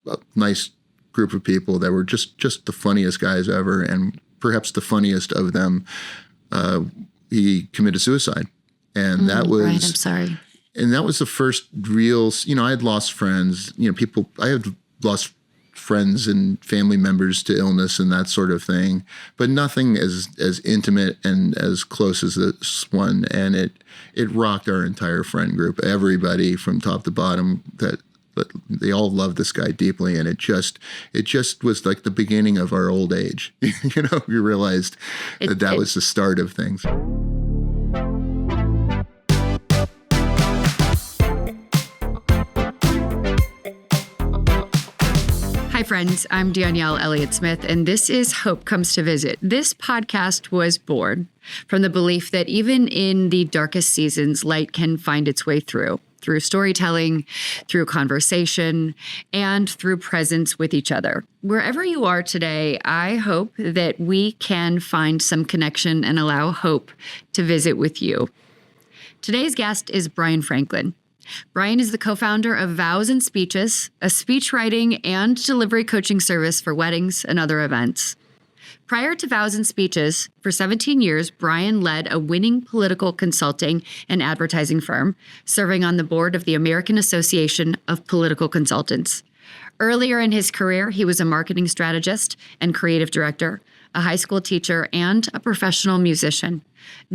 a nice group of people that were just the funniest guys ever. And perhaps the funniest of them, he committed suicide. And that was... Right, I'm sorry. And that was the first real, I had lost friends, I had lost friends and family members to illness and that sort of thing, but nothing as intimate and as close as this one. And it rocked our entire friend group, everybody from top to bottom, that they all loved this guy deeply. And it just was like the beginning of our old age. We realized that was the start of things. Hi, friends. I'm Danielle Elliott-Smith, and this is Hope Comes to Visit. This podcast was born from the belief that even in the darkest seasons, light can find its way through storytelling, through conversation, and through presence with each other. Wherever you are today, I hope that we can find some connection and allow hope to visit with you. Today's guest is Brian Franklin. Brian is the co-founder of Vows Speeches, a speech writing and delivery coaching service for weddings and other events. Prior to Vows Speeches, for 17 years, Brian led a winning political consulting and advertising firm, serving on the board of the American Association of Political Consultants. Earlier in his career, he was a marketing strategist and creative director, a high school teacher, and a professional musician.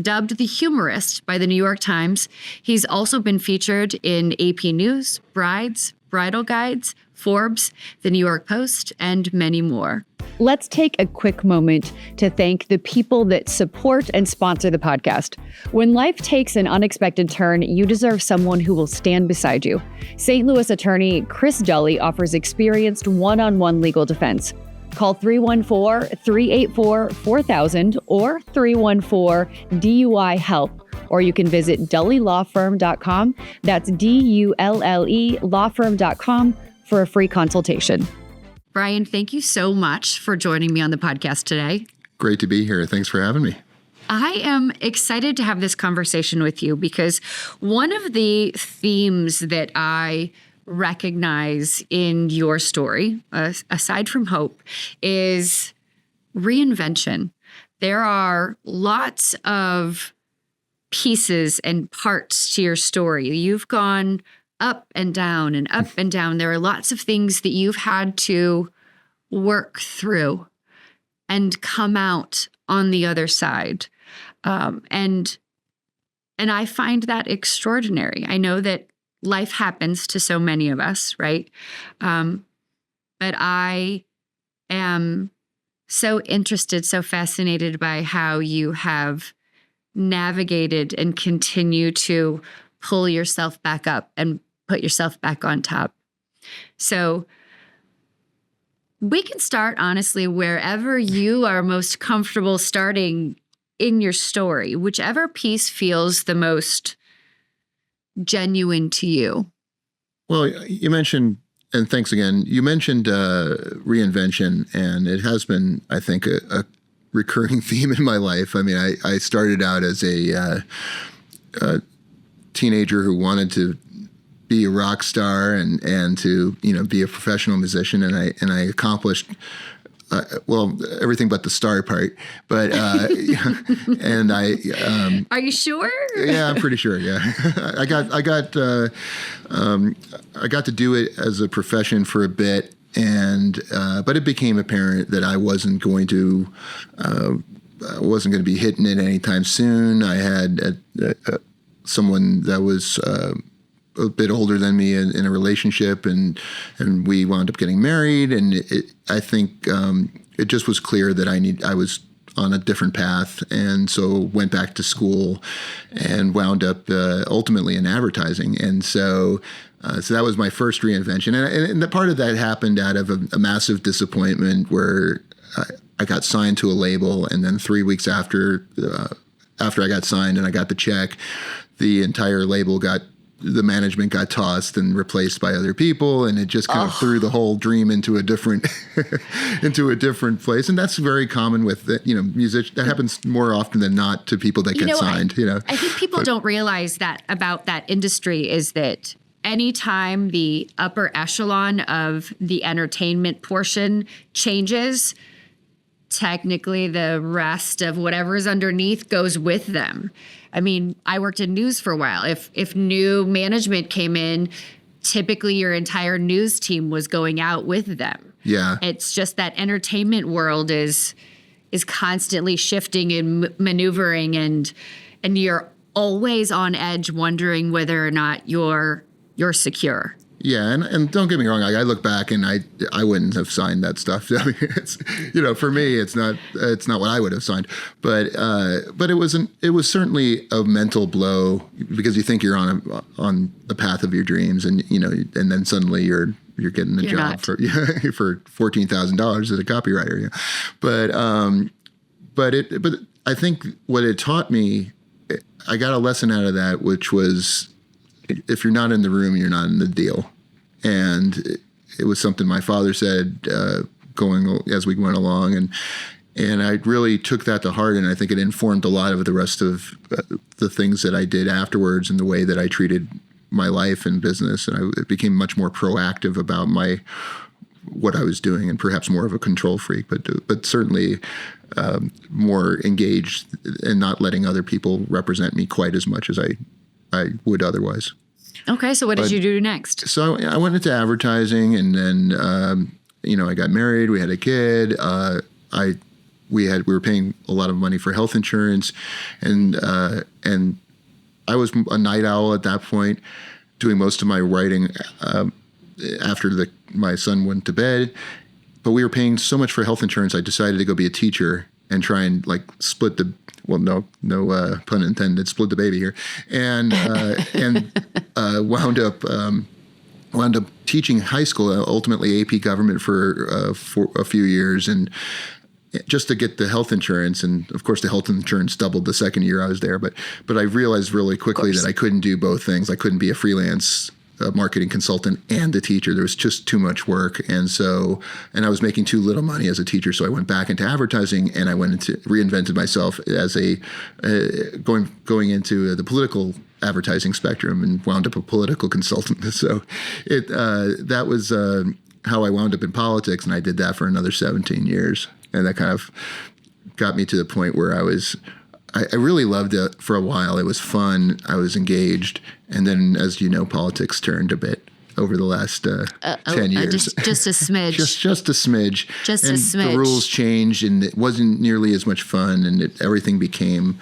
Dubbed the humorist by the New York Times, he's also been featured in AP News, Brides, Bridal Guides, Forbes, the New York Post, and many more. Let's take a quick moment to thank the people that support and sponsor the podcast. When life takes an unexpected turn, you deserve someone who will stand beside you. St. Louis attorney Chris Dully offers experienced one-on-one legal defense. Call 314-384-4000 or 314-DUI-HELP, or you can visit dullylawfirm.com. That's DULLE lawfirm.com for a free consultation. Brian, thank you so much for joining me on the podcast today. Great to be here. Thanks for having me. I am excited to have this conversation with you because one of the themes that I recognize in your story, aside from hope, is reinvention. There are lots of pieces and parts to your story. You've gone up and down and up and down. There are lots of things that you've had to work through and come out on the other side. And I find that extraordinary. I know that life happens to so many of us, right? But I am so interested, so fascinated by how you have navigated and continue to pull yourself back up and put yourself back on top. So we can start, honestly, wherever you are most comfortable starting in your story, whichever piece feels the most genuine to you. Well, you mentioned, and thanks again, you mentioned reinvention, and it has been, I think, a recurring theme in my life. I mean, I started out as a teenager who wanted to be a rock star and to be a professional musician, and I accomplished everything but the star part. But and I are you sure? Yeah, I'm pretty sure. Yeah, I got to do it as a profession for a bit, and but it became apparent that I wasn't going to be hitting it anytime soon. I had someone that was a bit older than me in a relationship, and we wound up getting married. And I think it just was clear that I was on a different path, and so went back to school and wound up ultimately in advertising. And so that was my first reinvention, and the part of that happened out of a massive disappointment where I got signed to a label, and then 3 weeks after I got signed and I got the check, the entire label the management got tossed and replaced by other people, and it just kind of threw the whole dream into a different place. And that's very common with music. That happens more often than not to people that get signed. I think people don't realize that about that industry is that anytime the upper echelon of the entertainment portion changes, technically the rest of whatever's underneath goes with them. I mean, I worked in news for a while. If new management came in, typically your entire news team was going out with them. Yeah. It's just that entertainment world is constantly shifting and maneuvering, and you're always on edge wondering whether or not you're secure. Yeah, and don't get me wrong. I look back and I wouldn't have signed that stuff. I mean, it's, for me, it's not what I would have signed. But it was certainly a mental blow, because you think you're on the path of your dreams, and and then suddenly you're getting the job for $14,000 as a copywriter. Yeah. But I think what it taught me, I got a lesson out of that, which was, if you're not in the room, you're not in the deal. And it was something my father said going as we went along, and I really took that to heart, and I think it informed a lot of the rest of the things that I did afterwards, and the way that I treated my life and business, and I became much more proactive about what I was doing, and perhaps more of a control freak, but certainly more engaged, and not letting other people represent me quite as much as I would otherwise. Okay, so what did you do next? So I went into advertising, and then I got married. We had a kid. We were paying a lot of money for health insurance, and I was a night owl at that point, doing most of my writing after my son went to bed. But we were paying so much for health insurance, I decided to go be a teacher and try and split the. Well, no pun intended. Split the baby here, and wound up teaching high school, ultimately AP government for a few years, and just to get the health insurance. And of course, the health insurance doubled the second year I was there. But I realized really quickly that I couldn't do both things. I couldn't be a freelance marketing consultant and a teacher. There was just too much work. And I was making too little money as a teacher. So I went back into advertising, and I reinvented myself as going into the political advertising spectrum, and wound up a political consultant. So that was how I wound up in politics. And I did that for another 17 years. And that kind of got me to the point where I really loved it for a while. It was fun. I was engaged. And then, as you know, politics turned a bit over the last 10 years. Just a smidge. just a smidge. Just and a smidge. The rules changed, and it wasn't nearly as much fun, and everything became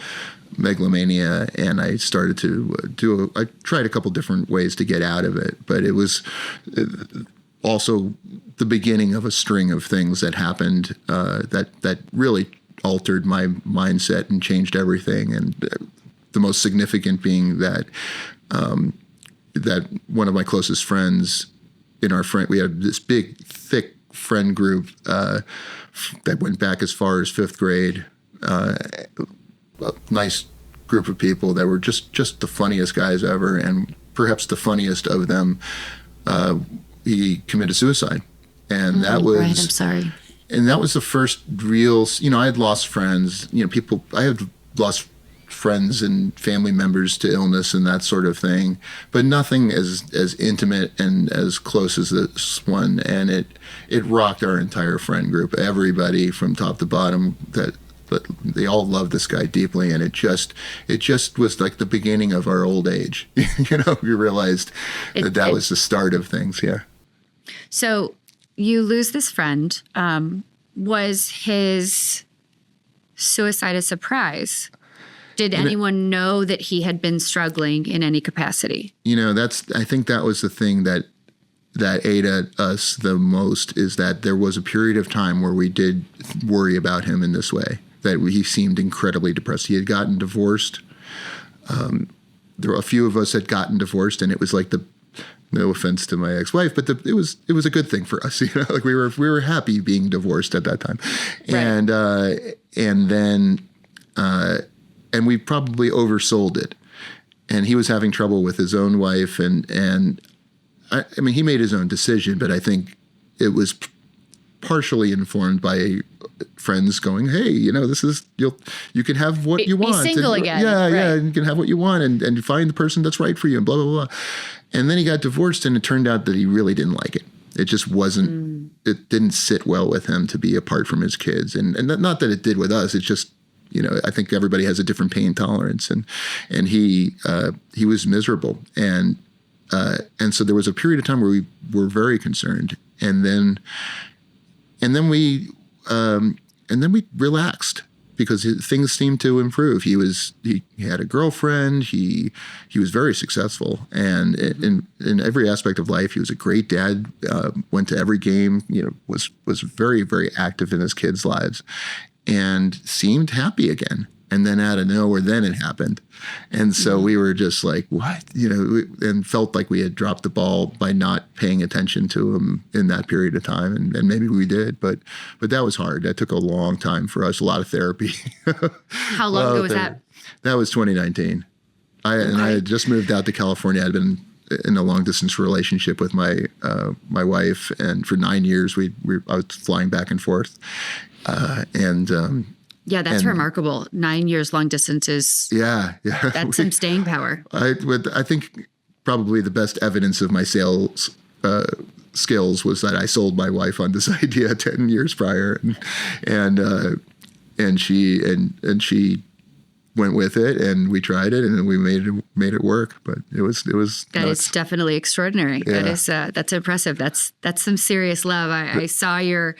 megalomania. And I started to I tried a couple different ways to get out of it. But it was also the beginning of a string of things that happened that really altered my mindset and changed everything. And the most significant being that one of my closest friends, we had this big, thick friend group that went back as far as fifth grade. A nice group of people that were just the funniest guys ever, and perhaps the funniest of them, he committed suicide. And that was... Right, I'm sorry. And that was the first real, I had lost friends, I had lost friends and family members to illness and that sort of thing, but nothing as intimate and as close as this one. And it rocked our entire friend group, everybody from top to bottom, but they all loved this guy deeply. And it just was like the beginning of our old age. We realized that was the start of things. Yeah. So you lose this friend. Was his suicide a surprise? Did anyone know that he had been struggling in any capacity? I think that was the thing that ate at us the most, is that there was a period of time where we did worry about him in this way, that he seemed incredibly depressed. He had gotten divorced. There were a few of us had gotten divorced, and it was like no offense to my ex-wife, but it was a good thing for us. We were happy being divorced at that time. Right. And then we probably oversold it. And he was having trouble with his own wife, and I mean, he made his own decision, but I think it was partially informed by friends going, hey, this is, you can have what you want. Be single and, again. Yeah, right. yeah. You can have what you want and find the person that's right for you and blah, blah, blah. And then he got divorced, and it turned out that he really didn't like it. It just wasn't, it didn't sit well with him to be apart from his kids. And not that it did with us. It's just, I think everybody has a different pain tolerance, and he was miserable. And so there was a period of time where we were very concerned. And then we relaxed because things seemed to improve. He had a girlfriend. He was very successful, and in every aspect of life, he was a great dad. Went to every game. Was very, very active in his kids' lives, and seemed happy again. And then out of nowhere, then it happened. And so we were just like, what? And felt like we had dropped the ball by not paying attention to him in that period of time. And maybe we did, but that was hard. That took a long time for us, a lot of therapy. How long ago was that? That was 2019. I had just moved out to California. I'd been in a long distance relationship with my wife. And for 9 years, I was flying back and forth. Yeah, that's remarkable. 9 years long distance is that's some staying power. I think probably the best evidence of my sales skills was that I sold my wife on this idea 10 years prior, and she went with it, and we tried it, and we made it work. But it was that nuts. is definitely extraordinary. Yeah. That is that's impressive. That's some serious love. I saw your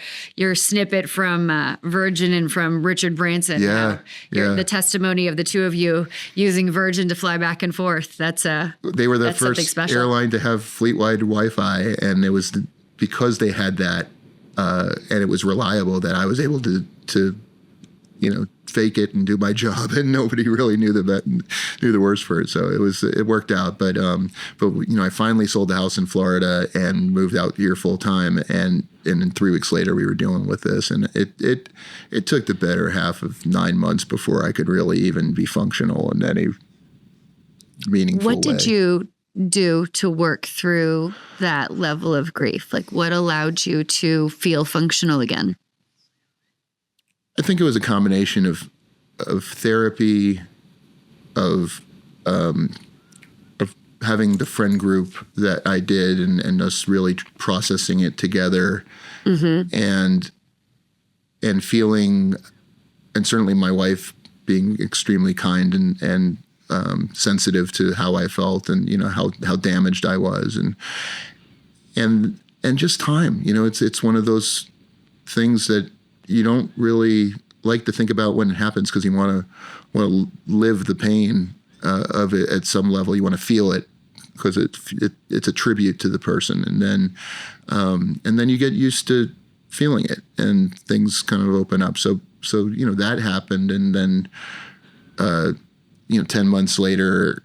snippet from Virgin and from Richard Branson. The testimony of the two of you using Virgin to fly back and forth. They were the first airline to have fleet-wide Wi-Fi, and it was because they had that, and it was reliable, that I was able to fake it and do my job, and nobody really knew the worst for it. So it worked out. But I finally sold the house in Florida and moved out here full time. And then 3 weeks later, we were dealing with this, and it took the better half of 9 months before I could really even be functional in any meaningful way. What did you do to work through that level of grief? Like, what allowed you to feel functional again? I think it was a combination of therapy, of having the friend group that I did, and us really processing it together, and feeling, and certainly my wife being extremely kind and sensitive to how I felt, and how damaged I was, and just time. It's one of those things that you don't really like to think about when it happens, because you want to live the pain of it at some level. You want to feel it because it's a tribute to the person, and then you get used to feeling it, and things kind of open up. So that happened, and then 10 months later,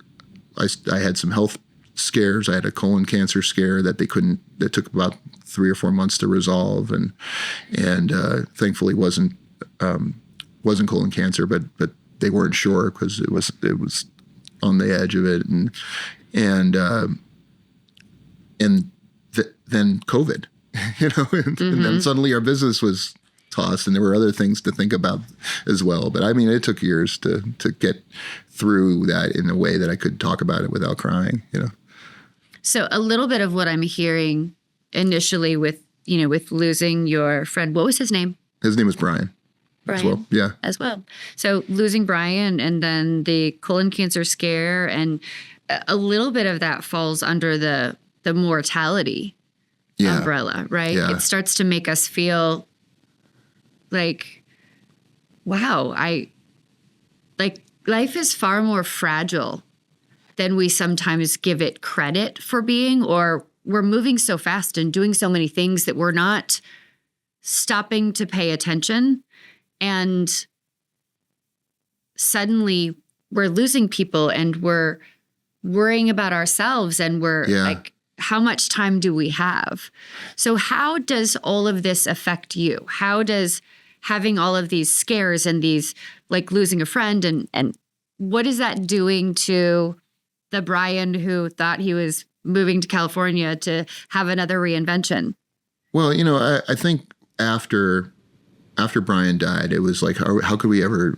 I had some health scares. I had a colon cancer scare that took about 3 or 4 months to resolve, and thankfully wasn't colon cancer, but they weren't sure because it was on the edge of it, and then COVID, and then suddenly our business was tossed, and there were other things to think about as well. But I mean, it took years to get through that in a way that I could talk about it without crying. So a little bit of what I'm hearing initially with losing your friend, what was his name? His name was Brian. As well. Yeah. As well. So losing Brian, and then the colon cancer scare, and a little bit of that falls under the mortality umbrella, right? Yeah. It starts to make us feel like, wow, life is far more fragile than we sometimes give it credit for being, or we're moving so fast and doing so many things that we're not stopping to pay attention. And suddenly we're losing people, and we're worrying about ourselves, and we're like, how much time do we have? So how does all of this affect you? How does having all of these scares and these, like losing a friend, and what is that doing to the Brian who thought he was moving to California to have another reinvention? Well, I think after Brian died, it was like, how could we ever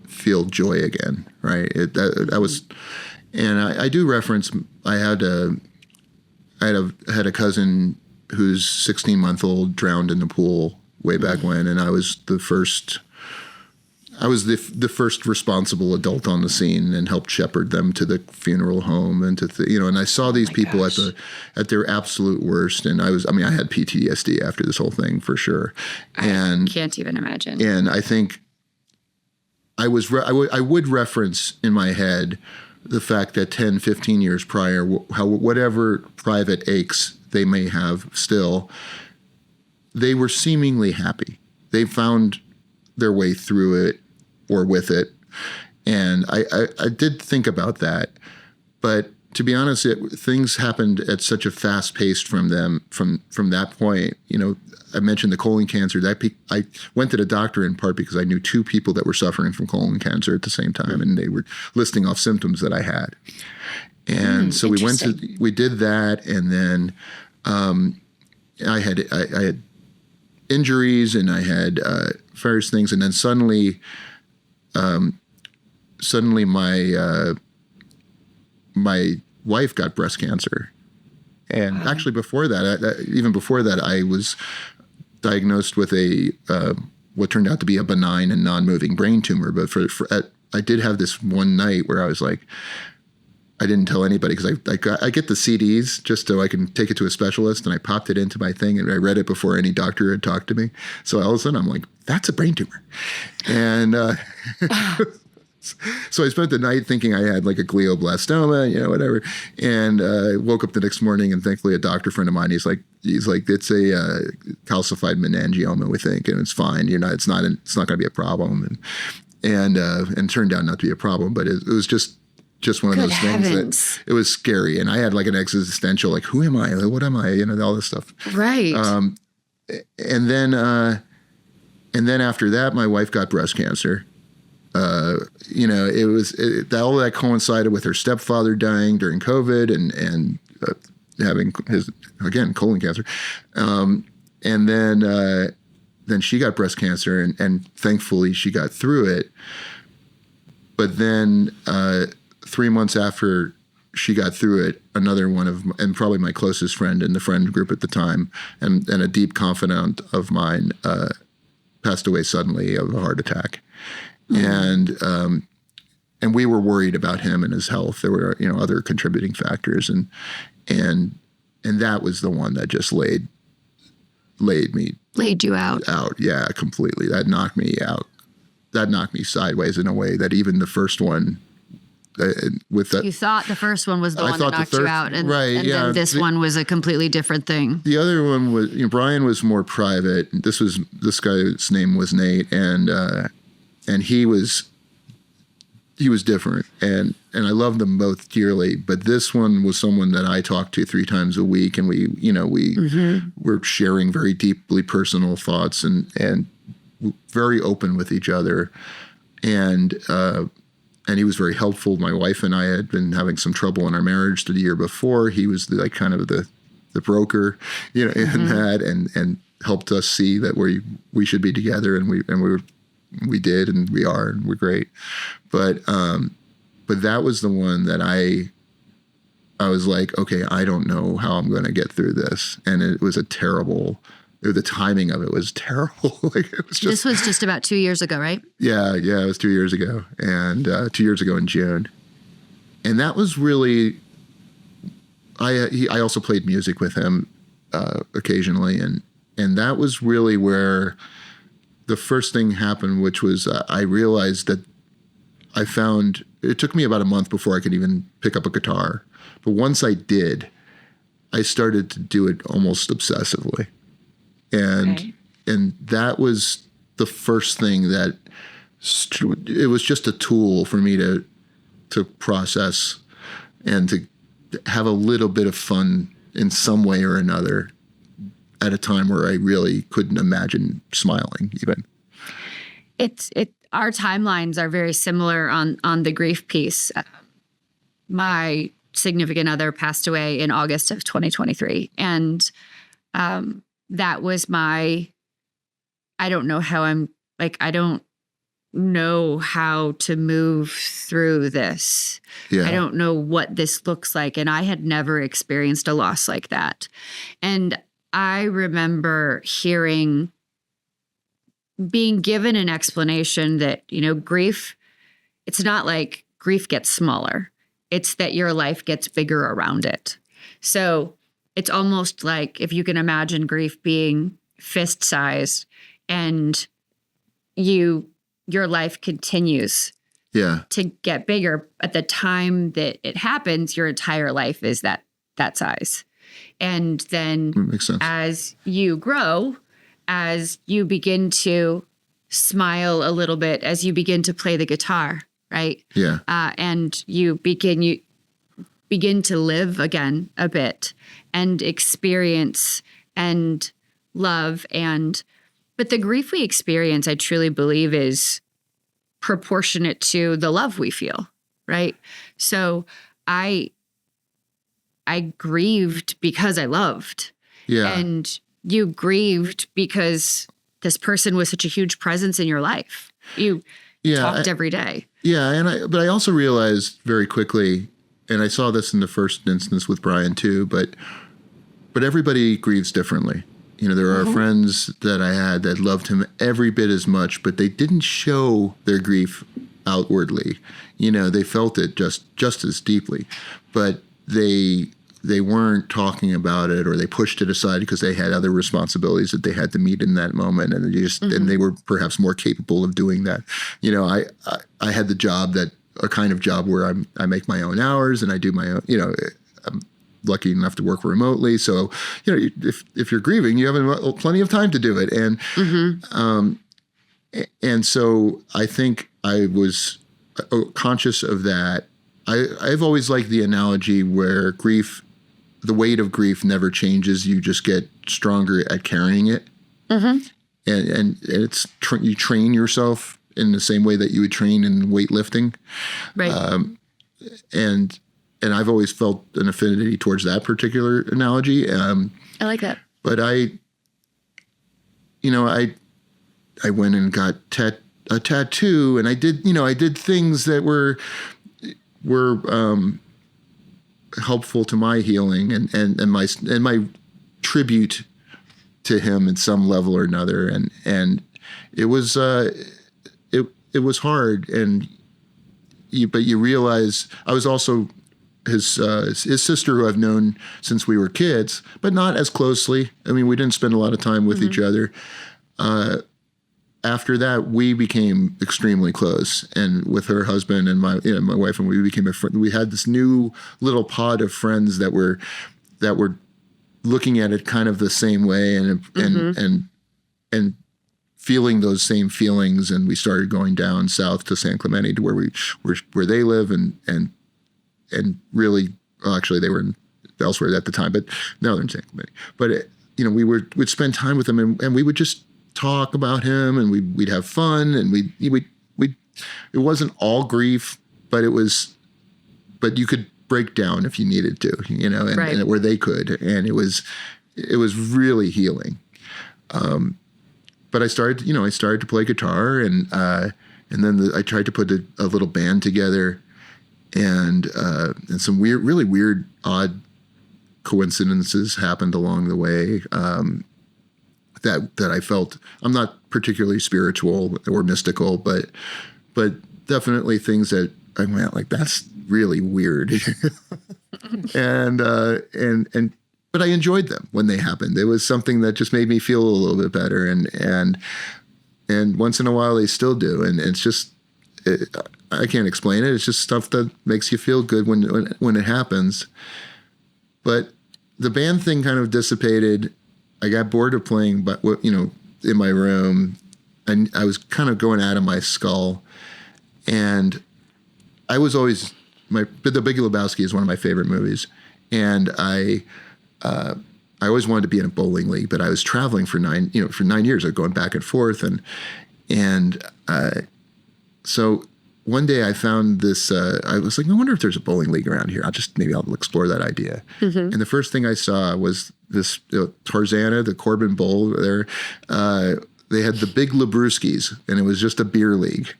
feel joy again, right? That was, and I do reference, I had a cousin whose 16-month-old drowned in the pool way back when, and I was the first responsible adult on the scene and helped shepherd them to the funeral home and and I saw these people at their absolute worst, and I had PTSD after this whole thing for sure. And I can't even imagine. And I think I would reference in my head the fact that 10, 15 years prior, whatever private aches they may have still, they were seemingly happy. They found their way through it or with it. And I did think about that. But to be honest, things happened at such a fast pace from them, from that point. I mentioned the colon cancer. I went to the doctor in part because I knew two people that were suffering from colon cancer at the same time, and they were listing off symptoms that I had. And so we did that, and then I had injuries, and I had various things, and then suddenly my wife got breast cancer. And actually before that, even before that, I was diagnosed with what turned out to be a benign and non-moving brain tumor. But I did have this one night where I was like, I didn't tell anybody because I get the CDs just so I can take it to a specialist, and I popped it into my thing and I read it before any doctor had talked to me. So all of a sudden I'm like, that's a brain tumor. And so I spent the night thinking I had like a glioblastoma, whatever. And I woke up the next morning, and thankfully a doctor friend of mine, he's like, it's a calcified meningioma, we think, and it's fine. It's not going to be a problem. And turned out not to be a problem, but it was just one of those things that it was scary. And I had like an existential, like, who am I? What am I? All this stuff. Right. And then after that, my wife got breast cancer. All that coincided with her stepfather dying during COVID and having his, again, colon cancer. And then she got breast cancer, and thankfully she got through it. But then 3 months after she got through it, another one and probably my closest friend in the friend group at the time, and a deep confidant of mine, passed away suddenly of a heart attack. Mm-hmm. And we were worried about him and his health. There were, other contributing factors, and that was the one that just laid you out. Yeah, completely. That knocked me out. That knocked me sideways in a way that even the first one, you thought the first one was the one that knocked you out, and then this one was a completely different thing. The other one was, Brian was more private. This guy's name was Nate, and he was different, and I loved them both dearly. But this one was someone that I talked to 3 times a week, and we were sharing very deeply personal thoughts and very open with each other, and he was very helpful. My wife and I had been having some trouble in our marriage the year before. He was kind of the broker, in that, and helped us see that we should be together, and we did, and we are, and we're great. But that was the one that I was like, okay, I don't know how I'm going to get through this. And it was the timing of it was terrible. This was just about 2 years ago, right? Yeah, it was 2 years ago, and 2 years ago in June. And that was really, I also played music with him occasionally, and that was really where the first thing happened, which was I realized that it took me about a month before I could even pick up a guitar. But once I did, I started to do it almost obsessively. And that was the first thing that it was just a tool for me to process and to have a little bit of fun in some way or another at a time where I really couldn't imagine smiling even. Our timelines are very similar on the grief piece. My significant other passed away in August of 2023. And that was my I don't know how I don't know how to move through this. Yeah. I don't know what this looks like. And I had never experienced a loss like that. And I remember being given an explanation that, grief, it's not like grief gets smaller. It's that your life gets bigger around it. So it's almost like if you can imagine grief being fist sized and your life continues to get bigger. At the time that it happens, your entire life is that size. And then makes sense. As you grow, as you begin to smile a little bit, as you begin to play the guitar, right? Yeah. And you begin to live again a bit and experience and love but the grief we experience, I truly believe, is proportionate to the love we feel, right? So I grieved because I loved. Yeah. And you grieved because this person was such a huge presence in your life. You talked every day. Yeah, but I also realized very quickly, and I saw this in the first instance with Brian too, but everybody grieves differently. There are friends that I had that loved him every bit as much, but they didn't show their grief outwardly. They felt it just as deeply, but they weren't talking about it, or they pushed it aside because they had other responsibilities that they had to meet in that moment, and and they were perhaps more capable of doing that. I had the job a kind of job where I make my own hours and I do my own. I'm lucky enough to work remotely, so if you're grieving, you have plenty of time to do it, and so I think I was conscious of that. I've always liked the analogy where the weight of grief never changes. You just get stronger at carrying it. And it's you train yourself in the same way that you would train in weightlifting. Right. And I've always felt an affinity towards that particular analogy. I like that. But I went and got a tattoo, and I did things that were helpful to my healing and my tribute to him in some level or another, and it was it was hard, but you realize I was also his sister, who I've known since we were kids, but not as closely. I mean, we didn't spend a lot of time with each other. After that, we became extremely close, and with her husband and my wife, and we became a friend. We had this new little pod of friends that were looking at it kind of the same way, and feeling those same feelings. And we started going down south to San Clemente, to where they live, and really, well, actually, they were elsewhere at the time, but now they're in San Clemente. But we'd spend time with them, and we would just talk about him, and we'd have fun, and we it wasn't all grief, but you could break down if you needed to, and where they could, and it was really healing. But I started to play guitar, and then I tried to put a little band together, and some really weird, odd coincidences happened along the way. That I felt. I'm not particularly spiritual or mystical, but definitely things that I went like, that's really weird. But I enjoyed them when they happened. It was something that just made me feel a little bit better, and once in a while they still do, and it's just I can't explain it. It's just stuff that makes you feel good when it happens. But the band thing kind of dissipated. I got bored of playing, but in my room, and I was kind of going out of my skull. And I was always The Big Lebowski is one of my favorite movies, and I always wanted to be in a bowling league. But I was traveling for 9 years, I was going back and forth, and so one day I found this. I was like, I wonder if there's a bowling league around here. I'll explore that idea. And the first thing I saw was this Tarzana, the Corbin Bowl there, they had the Big Labruskis, and it was just a beer league.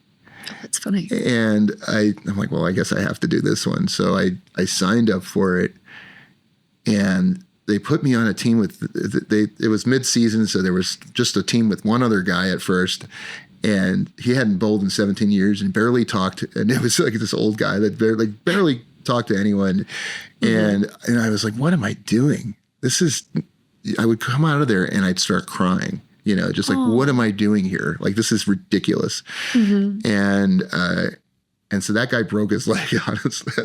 That's funny. And I'm like, well, I guess I have to do this one. So I signed up for it, and they put me on a team with, it was mid-season, so there was just a team with one other guy at first, and he hadn't bowled in 17 years and barely talked, and it was like this old guy that barely talked to anyone. And I was like, what am I doing? I would come out of there and I'd start crying, just like, what am I doing here? Like, this is ridiculous. And so that guy broke his leg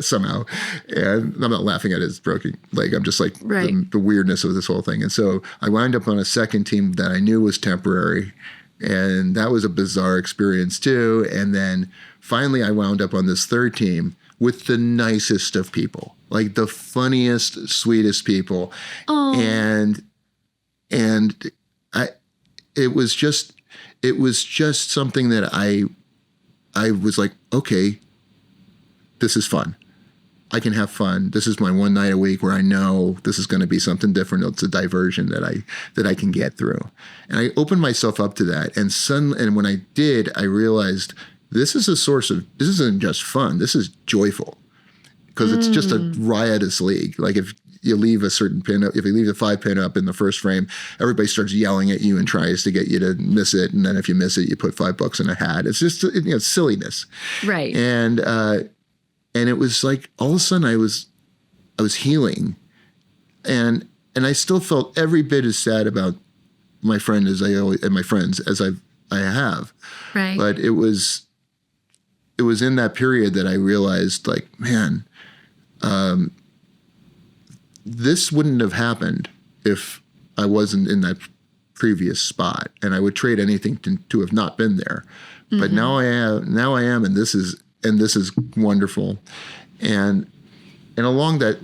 somehow. And I'm not laughing at his broken leg. I'm just like the weirdness of this whole thing. And so I wound up on a second team that I knew was temporary. And that was a bizarre experience too. And then finally I wound up on this third team with the nicest of people, like the funniest, sweetest people. And it was just something that I was like, okay, this is fun. I can have fun. This is my one night a week where I know this is going to be something different. It's a diversion that I can get through. And I opened myself up to that. And when I did, I realized this isn't just fun. This is joyful, because it's just a riotous league. Like if you leave a certain pin up, if you leave the 5 pin up in the first frame, everybody starts yelling at you and tries to get you to miss it. And then if you miss it, you put $5 in a hat. It's just, silliness. Right. And it was like, all of a sudden I was healing, and I still felt every bit as sad about my friend and my friends as I have. Right. But it was in that period that I realized, like, man, this wouldn't have happened if I wasn't in that previous spot, and I would trade anything to have not been there. But now I am, and this is wonderful. And along that,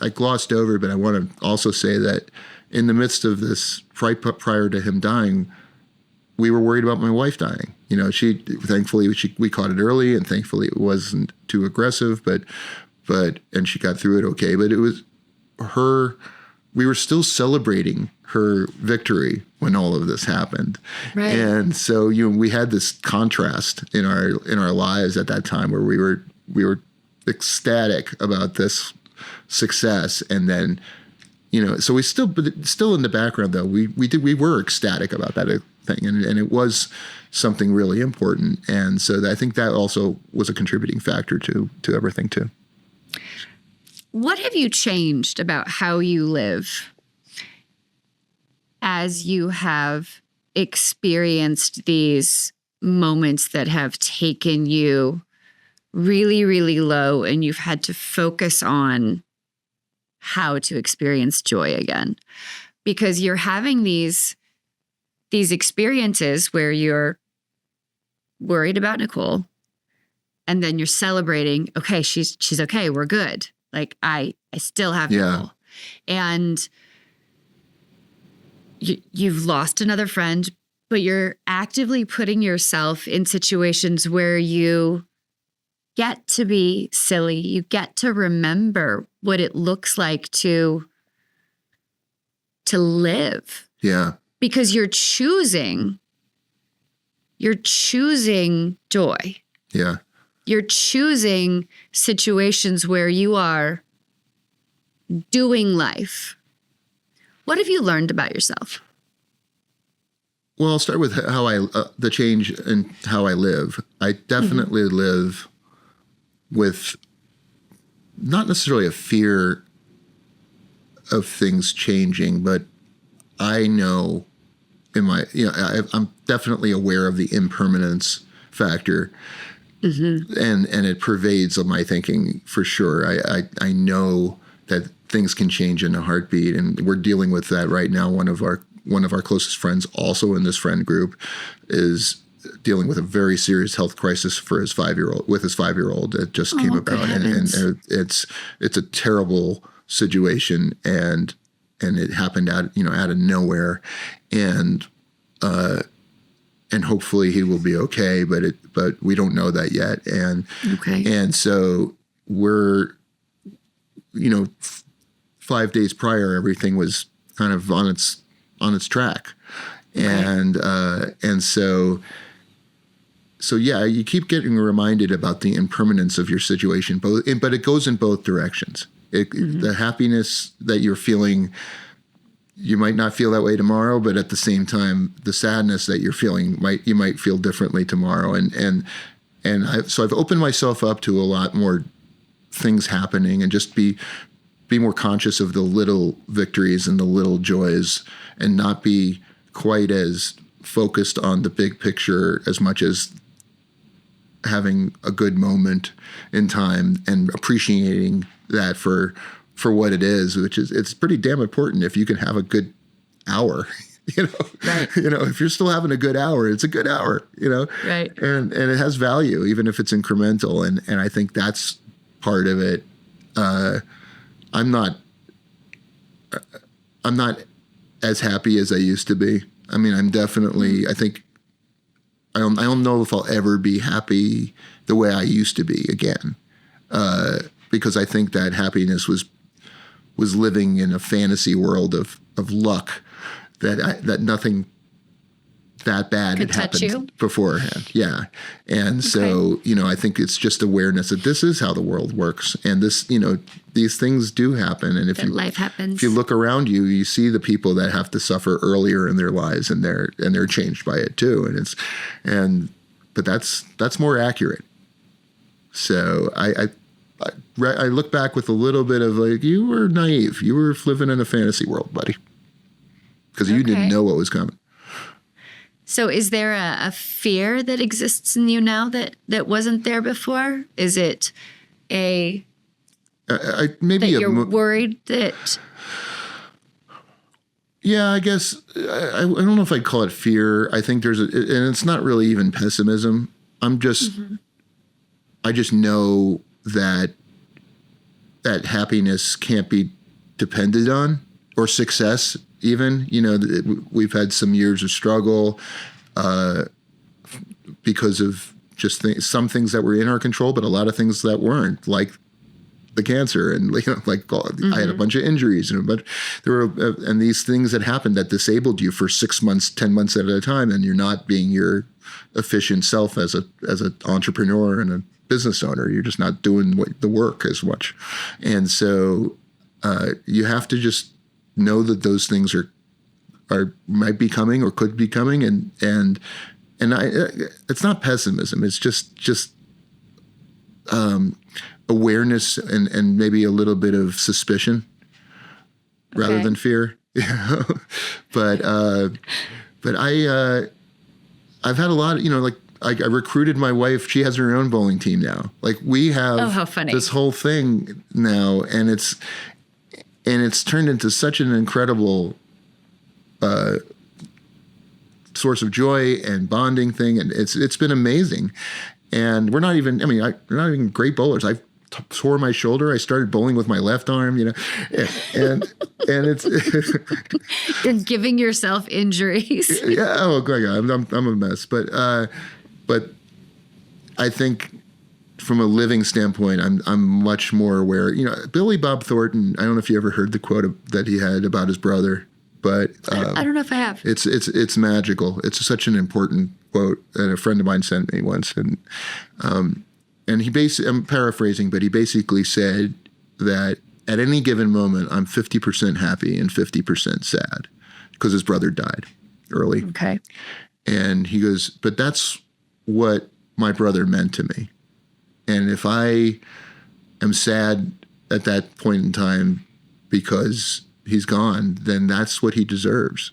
I glossed over, but I want to also say that in the midst of this, prior to him dying, we were worried about my wife dying. Thankfully we caught it early, and thankfully it wasn't too aggressive, and she got through it okay. But it was we were still celebrating her victory when all of this happened. Right. And so, we had this contrast in our lives at that time where we were ecstatic about this success. And then, so but still in the background though, we were ecstatic about that thing. And it was something really important. And so I think that also was a contributing factor to everything too. What have you changed about how you live as you have experienced these moments that have taken you really, really low, and you've had to focus on how to experience joy again? Because you're having these experiences where you're worried about Nicole, and then you're celebrating, okay, she's okay, we're good. Like I still have Nicole. And you've lost another friend, but you're actively putting yourself in situations where you get to be silly. You get to remember what it looks like to live. Yeah. Because you're choosing joy. Yeah. You're choosing situations where you are doing life. What have you learned about yourself? Well, I'll start with how the change in how I live. I definitely live with not necessarily a fear of things changing, but I know I'm definitely aware of the impermanence factor. And it pervades my thinking for sure. I know that things can change in a heartbeat, and we're dealing with that right now. One of our closest friends, also in this friend group, is dealing with a very serious health crisis for his 5-year-old that just came about, and it's a terrible situation, and it happened out of nowhere, and hopefully he will be okay, but we don't know that yet. And so we're, 5 days prior, everything was kind of on its track. And so yeah, you keep getting reminded about the impermanence of your situation, but it goes in both directions. The happiness that you're feeling, you might not feel that way tomorrow, but at the same time, the sadness that you're feeling you might feel differently tomorrow. So I've opened myself up to a lot more things happening, and just be more conscious of the little victories and the little joys, and not be quite as focused on the big picture as much as having a good moment in time and appreciating that for what it is, which is, it's pretty damn important if you can have a good hour, Right. If you're still having a good hour, it's a good hour, Right. and it has value, even if it's incremental. And I think that's part of it. I'm not as happy as I used to be. I mean, I'm definitely, I think, I don't know if I'll ever be happy the way I used to be again, because I think that happiness was living in a fantasy world of luck, that nothing that bad Could had happened touch you beforehand. Yeah. And so, I think it's just awareness that this is how the world works. And this, these things do happen. And if life happens. If you look around you, you see the people that have to suffer earlier in their lives, and they're changed by it too. But that's more accurate. So I look back with a little bit of like, you were naive. You were living in a fantasy world, buddy. Because you didn't know what was coming. So is there a fear that exists in you now that wasn't there before? Is it maybe that you're worried that... Yeah, I guess I don't know if I'd call it fear. I think and it's not really even pessimism. I just know that happiness can't be depended on, or success even. We've had some years of struggle because of just some things that were in our control, but a lot of things that weren't, like the cancer, and I had a bunch of injuries, but there were and these things that happened that disabled you for 6 months, 10 months at a time, and you're not being your efficient self as an entrepreneur and a business owner. You're just not doing the work as much, and so you have to just know that those things might be coming or could be coming, and it's not pessimism. It's just awareness and maybe a little bit of suspicion rather than fear. But I've had a lot of, I recruited my wife. She has her own bowling team now. We have this whole thing now, and it's turned into such an incredible source of joy and bonding thing, and it's been amazing. And we're not even great bowlers. I tore my shoulder. I started bowling with my left arm, and it's you're giving yourself injuries. Yeah. Oh God, I'm a mess. But I think from a living standpoint, I'm much more aware. Billy Bob Thornton. I don't know if you ever heard the quote that he had about his brother, but I don't know if I have. It's magical. It's such an important quote that a friend of mine sent me once, and I'm paraphrasing, but he basically said that at any given moment, I'm 50% happy and 50% sad, because his brother died early. Okay. And he goes, but that's what my brother meant to me. And if I am sad at that point in time because he's gone, then that's what he deserves.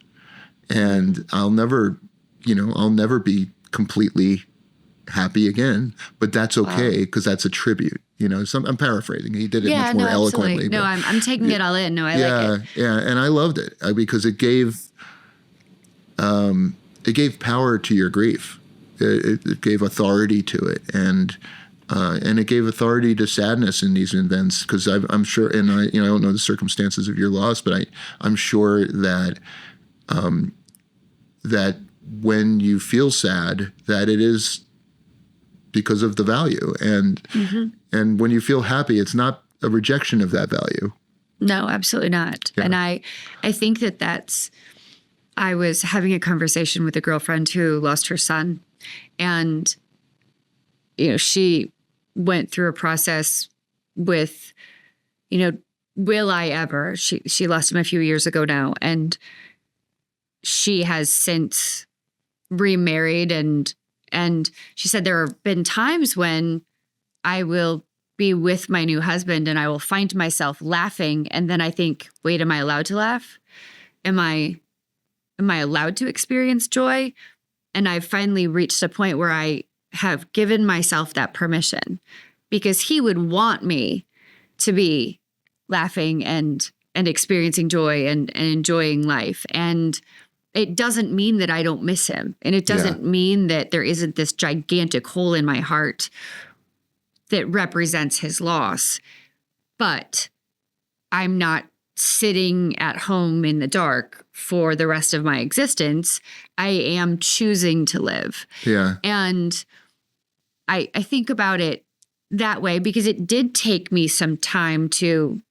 And I'll never be completely happy again, but that's okay, because that's a tribute. I'm paraphrasing. He did it much more eloquently. No, I'm taking it all in. No, I like it. Yeah, and I loved it because it gave power to your grief. It gave authority to it, and it gave authority to sadness in these events. Because I'm sure, and I don't know the circumstances of your loss, but I'm sure that that when you feel sad, that it is because of the value, and when you feel happy, it's not a rejection of that value. No, absolutely not. Yeah. And I think that's I was having a conversation with a girlfriend who lost her son, and she went through a process with, will I ever? She lost him a few years ago now, and she has since remarried, and she said there have been times when I will be with my new husband and I will find myself laughing, and then I think, wait, am I allowed to laugh? Am I allowed to experience joy? And I've finally reached a point where I have given myself that permission, because he would want me to be laughing and experiencing joy and enjoying life. And it doesn't mean that I don't miss him. And it doesn't mean that there isn't this gigantic hole in my heart that represents his loss. But I'm not sitting at home in the dark for the rest of my existence. I am choosing to live. Yeah. And I think about it that way because it did take me some time to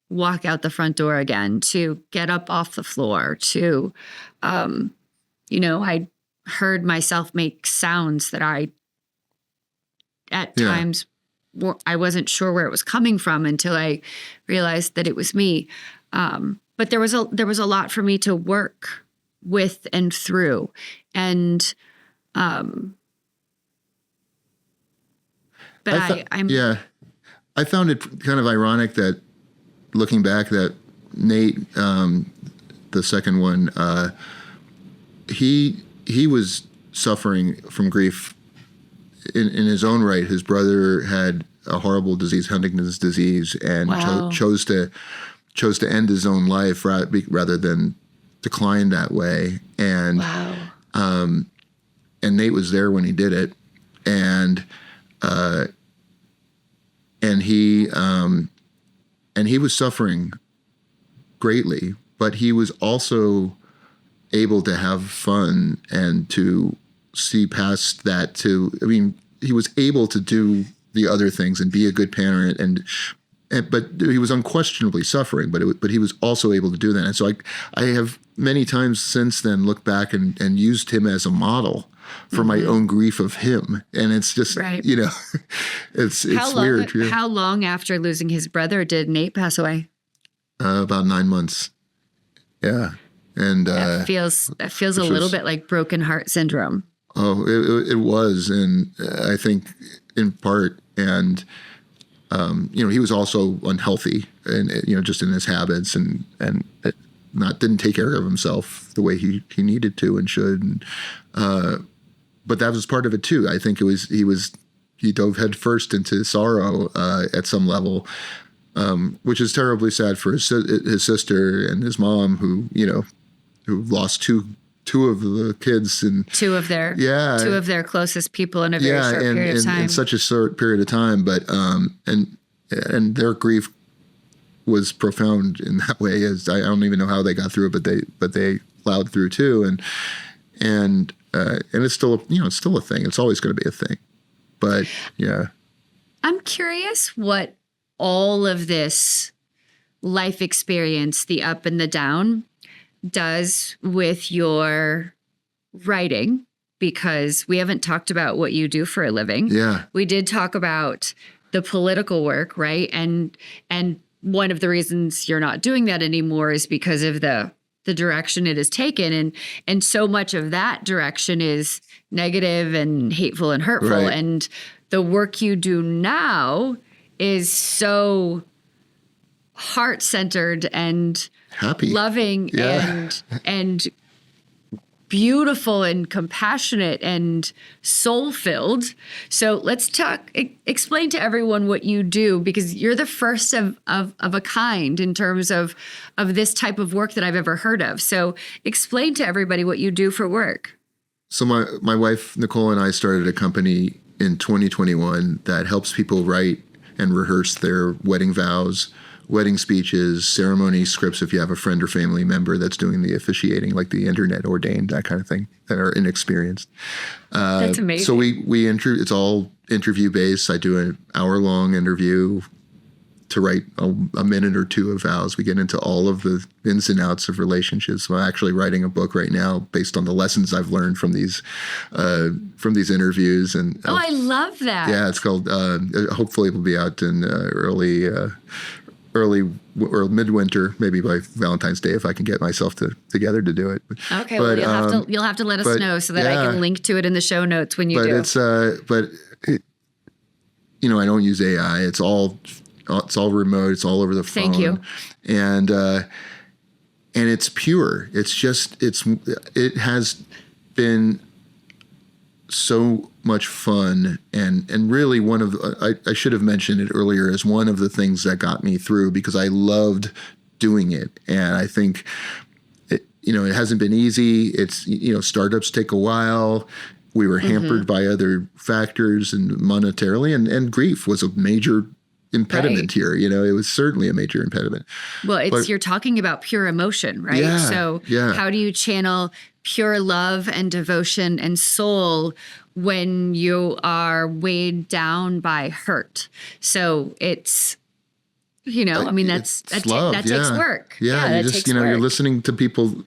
walk out the front door again, to get up off the floor, to, I heard myself make sounds that I, at times, I wasn't sure where it was coming from until I realized that it was me. But there was a lot for me to work with and through. And, but I found it kind of ironic that looking back that Nate, the second one, he was suffering from grief in his own right. His brother had a horrible disease, Huntington's disease, and chose to end his own life rather than decline that way. And and Nate was there when he did it, and he was suffering greatly, but he was also able to have fun and to see past that. He was able to do the other things and be a good parent, but he was unquestionably suffering, but he was also able to do that. And so I have many times since then looked back and used him as a model for my own grief of him. And it's just, it's weird. How long after losing his brother did Nate pass away? About 9 months. Yeah. And that feels a little bit like broken heart syndrome. Oh, it was. And I think in part, and, he was also unhealthy and, just in his habits and didn't take care of himself the way he needed to and should. And, but that was part of it too. I think he dove head first into sorrow at some level, which is terribly sad for his sister and his mom, who lost two of the kids and two of their closest people in a very short period of time. In such a short period of time. But and their grief was profound in that way. As I don't even know how they got through it, but they plowed through too. And it's still it's still a thing. It's always going to be a thing. But yeah, I'm curious what all of this life experience, the up and the down, does with your writing, because we haven't talked about what you do for a living. Yeah. We did talk about the political work, right? And one of the reasons you're not doing that anymore is because of the direction it has taken. And so much of that direction is negative and hateful and hurtful. Right. And the work you do now is so heart-centered and happy, loving, and beautiful and compassionate and soul-filled. So let's explain to everyone what you do, because you're the first of a kind in terms of this type of work that I've ever heard of. So explain to everybody what you do for work. So my wife, Nicole, and I started a company in 2021 that helps people write and rehearse their wedding vows, wedding speeches, ceremony scripts if you have a friend or family member that's doing the officiating, like the internet ordained, that kind of thing, that are inexperienced. That's amazing. So it's all interview based. I do an hour-long interview, to write a minute or two of vows. We get into all of the ins and outs of relationships. So I'm actually writing a book right now based on the lessons I've learned from these interviews. And I love that. Yeah, it's called. Hopefully, it will be out in early or midwinter, maybe by Valentine's Day, if I can get myself together to do it. Okay, but, well, you'll have to let us know so that I can link to it in the show notes when you do. I don't use AI. It's all remote. It's all over the phone. Thank you. And it's pure. It's just it has been so much fun, and really one of I should have mentioned it earlier as one of the things that got me through, because I loved doing it. And I think it hasn't been easy. It's startups take a while. We were hampered by other factors and monetarily, and grief was a major impediment here. It was certainly a major impediment. Well, you're talking about pure emotion, right? Yeah, so how do you channel pure love and devotion and soul when you are weighed down by hurt? So it's, that love, takes work. Yeah, you just, you're listening to people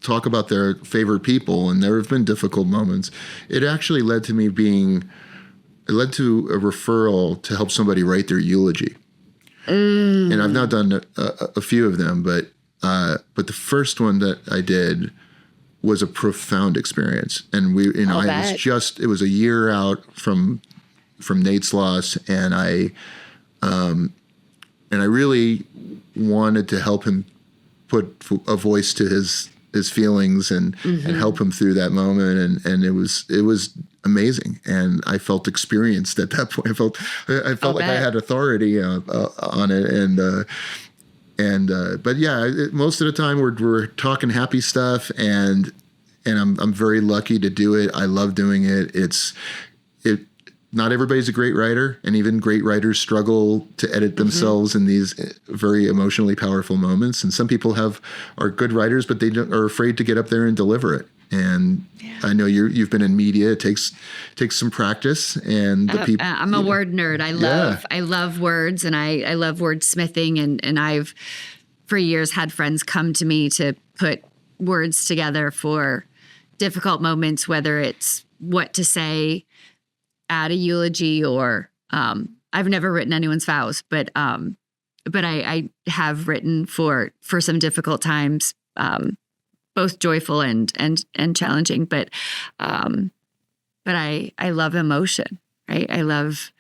talk about their favorite people, and there have been difficult moments. It actually led to a referral to help somebody write their eulogy. And I've now done a few of them, but the first one that I did was a profound experience. And it was a year out from Nate's loss, and I really wanted to help him put a voice to his feelings and help him through that moment. And it was amazing. And I felt experienced at that point. I felt like I had authority on it. But yeah, most of the time we're talking happy stuff, and I'm very lucky to do it. I love doing it. Not everybody's a great writer, and even great writers struggle to edit themselves in these very emotionally powerful moments. And some people are good writers, but they are afraid to get up there and deliver it. And I know you've been in media. It takes some practice, and the people. I'm a word nerd. I love words, and I love wordsmithing, and I've for years had friends come to me to put words together for difficult moments, whether it's what to say at a eulogy or I've never written anyone's vows, but I have written for some difficult times, both joyful and challenging. But I love emotion, right? I love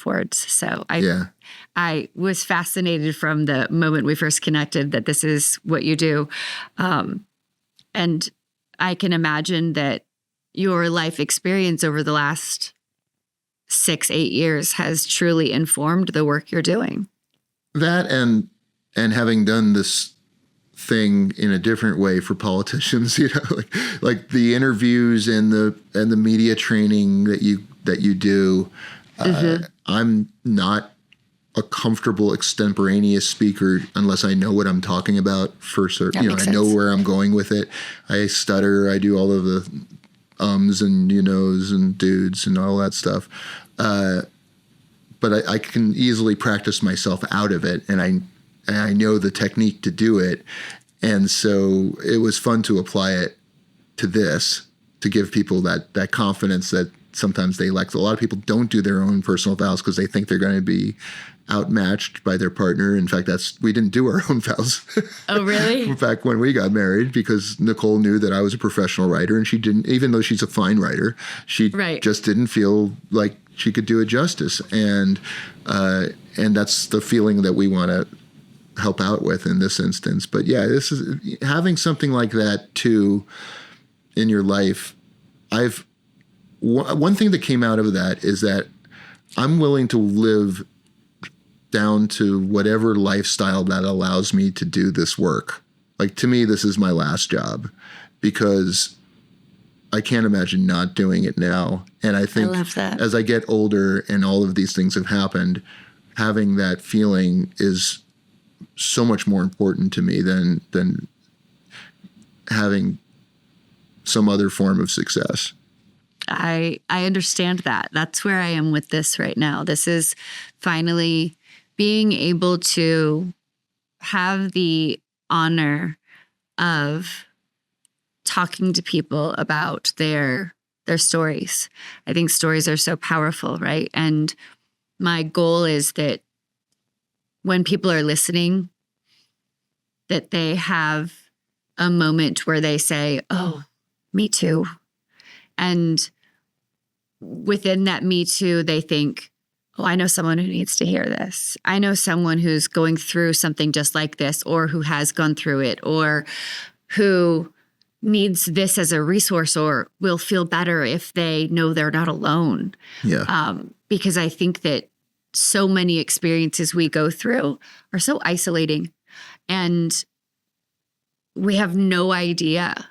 words. So I was fascinated from the moment we first connected that this is what you do, and I can imagine that your life experience over the last 6-8 years has truly informed the work you're doing. That and having done this thing in a different way for politicians, like the interviews and the media training that you do. I'm not a comfortable extemporaneous speaker unless I know what I'm talking about for certain. I know where I'm going with it. I stutter. I do all of the ums and and dudes and all that stuff. But I can easily practice myself out of it, and I know the technique to do it. And so it was fun to apply it to this, to give people that confidence that sometimes they lack. A lot of people don't do their own personal vows because they think they're going to be outmatched by their partner. In fact, we didn't do our own vows. Oh, really? Back when we got married, because Nicole knew that I was a professional writer, and she didn't, even though she's a fine writer, she just didn't feel like she could do it justice. And that's the feeling that we want to help out with in this instance. But yeah, this is having something like that too in your life. One thing that came out of that is that I'm willing to live down to whatever lifestyle that allows me to do this work. Like, to me, this is my last job, because I can't imagine not doing it now. And I think as I get older and all of these things have happened, having that feeling is so much more important to me than having some other form of success. I understand that. That's where I am with this right now. This is finally being able to have the honor of talking to people about their stories. I think stories are so powerful, right? And my goal is that when people are listening, that they have a moment where they say, oh, me too. And within that me too, they think, oh, I know someone who needs to hear this. I know someone who's going through something just like this, or who has gone through it, or who needs this as a resource, or will feel better if they know they're not alone. Yeah. Because I think that so many experiences we go through are so isolating, and we have no idea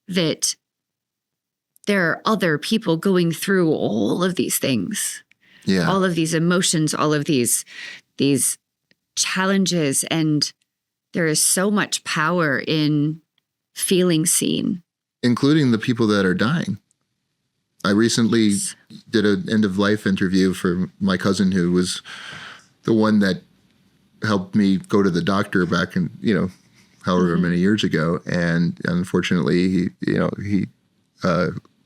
that there are other people going through all of these things, all of these emotions, all of these challenges. And there is so much power in feeling seen. Including the people that are dying. I recently did an end-of-life interview for my cousin, who was the one that helped me go to the doctor back in, however many years ago. And unfortunately, he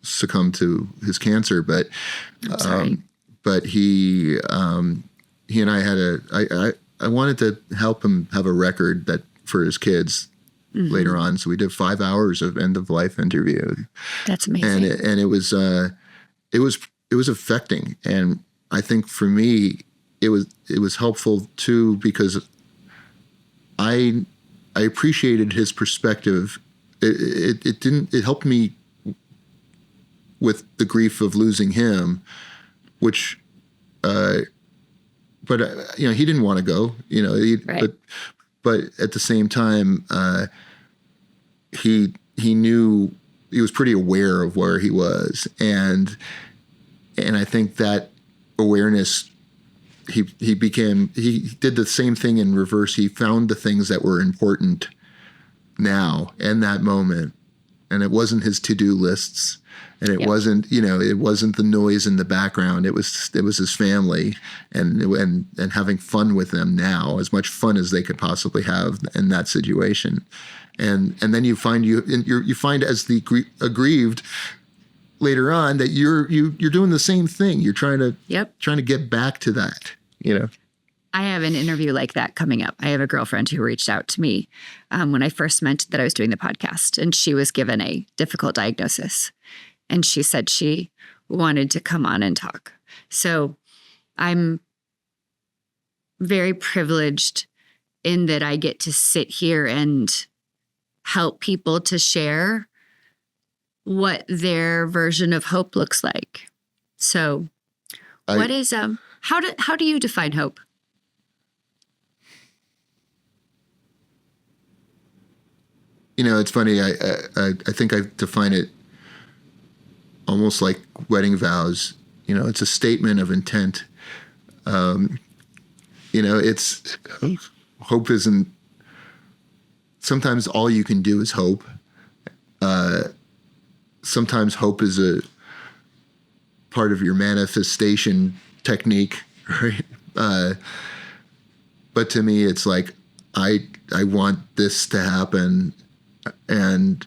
succumbed to his cancer. But he and I had I wanted to help him have a record that for his kids later on. So we did 5 hours of end-of-life interview. That's amazing. And it was affecting. And I think for me, it was helpful too, because I appreciated his perspective. It helped me with the grief of losing him, which, but he didn't want to go, right. but at the same time, he knew, he was pretty aware of where he was. And I think that awareness, he did the same thing in reverse. He found the things that were important now in that moment. And it wasn't his to-do lists. And it wasn't, it wasn't the noise in the background. It was his family and having fun with them now, as much fun as they could possibly have in that situation. And then you find as the aggrieved later on that you're doing the same thing. You're trying to get back to that, I have an interview like that coming up. I have a girlfriend who reached out to me when I first mentioned that I was doing the podcast, and she was given a difficult diagnosis. And she said she wanted to come on and talk. So I'm very privileged in that I get to sit here and help people to share what their version of hope looks like. So how do you define hope? It's funny. I think I define it almost like wedding vows. It's a statement of intent. It's hope isn't, sometimes all you can do is hope. Sometimes hope is a part of your manifestation technique, right? But to me, it's like, I want this to happen, and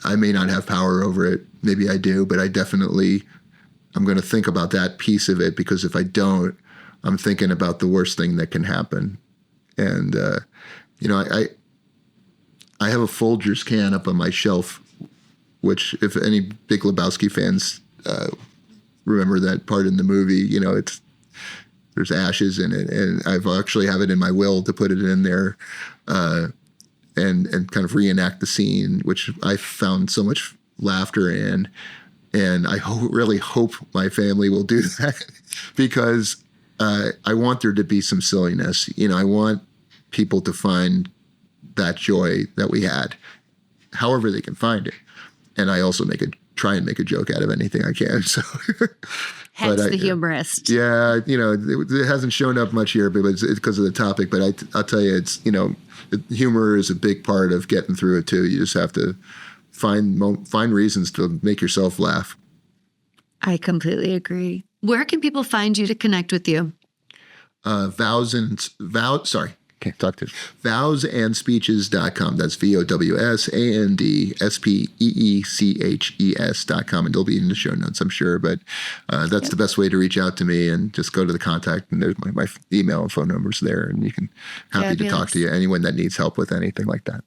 I may not have power over it. Maybe I do, but I'm going to think about that piece of it, because if I don't, I'm thinking about the worst thing that can happen. And, I have a Folgers can up on my shelf, which, if any Big Lebowski fans remember that part in the movie, there's ashes in it. And I've actually have it in my will to put it in there and kind of reenact the scene, which I found so much laughter in. And I really hope my family will do that, because I want there to be some silliness. I want people to find that joy that we had, however they can find it. And I also try and make a joke out of anything I can. So, hence the humorist. Yeah, it hasn't shown up much here, but it's because of the topic. But I'll tell you, it's humor is a big part of getting through it too. You just have to find reasons to make yourself laugh. I completely agree. Where can people find you to connect with you? Vowsandspeeches.com. That's VOWSANDSPEECHES.com. And they'll be in the show notes, I'm sure. But that's the best way to reach out to me, and just go to the contact, and there's my email and phone numbers there, and you can happy to talk to you, anyone that needs help with anything like that.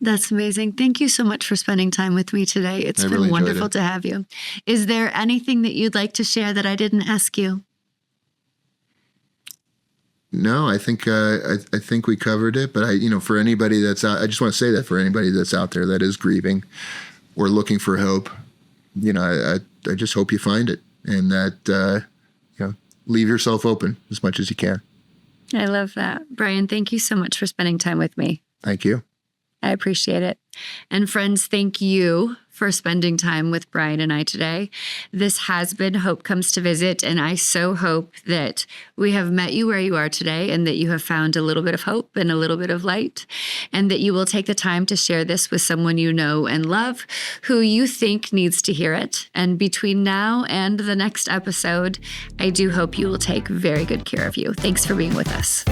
That's amazing. Thank you so much for spending time with me today. It's been really wonderful to have you. Is there anything that you'd like to share that I didn't ask you? No, I think we covered it. But for anybody that's out, I just want to say that for anybody that's out there that is grieving or looking for hope, I just hope you find it, and that leave yourself open as much as you can. I love that. Brian, thank you so much for spending time with me. Thank you. I appreciate it. And friends, thank you for spending time with Brian and I today. This has been Hope Comes to Visit, and I so hope that we have met you where you are today, and that you have found a little bit of hope and a little bit of light, and that you will take the time to share this with someone you know and love who you think needs to hear it. And between now and the next episode, I do hope you will take very good care of you. Thanks for being with us.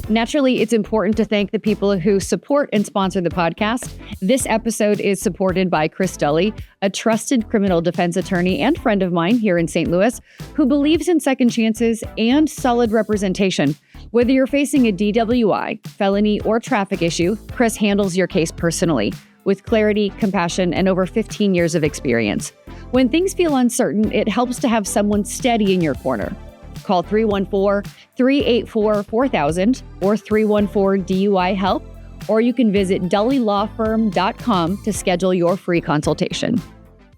Naturally, it's important to thank the people who support and sponsor the podcast. This episode is supported by Chris Dully, a trusted criminal defense attorney and friend of mine here in St. Louis, who believes in second chances and solid representation. Whether you're facing a DWI, felony, or traffic issue, Chris handles your case personally, with clarity, compassion, and over 15 years of experience. When things feel uncertain, it helps to have someone steady in your corner. Call 314-384-4000 or 314-DUI-HELP, or you can visit dullylawfirm.com to schedule your free consultation.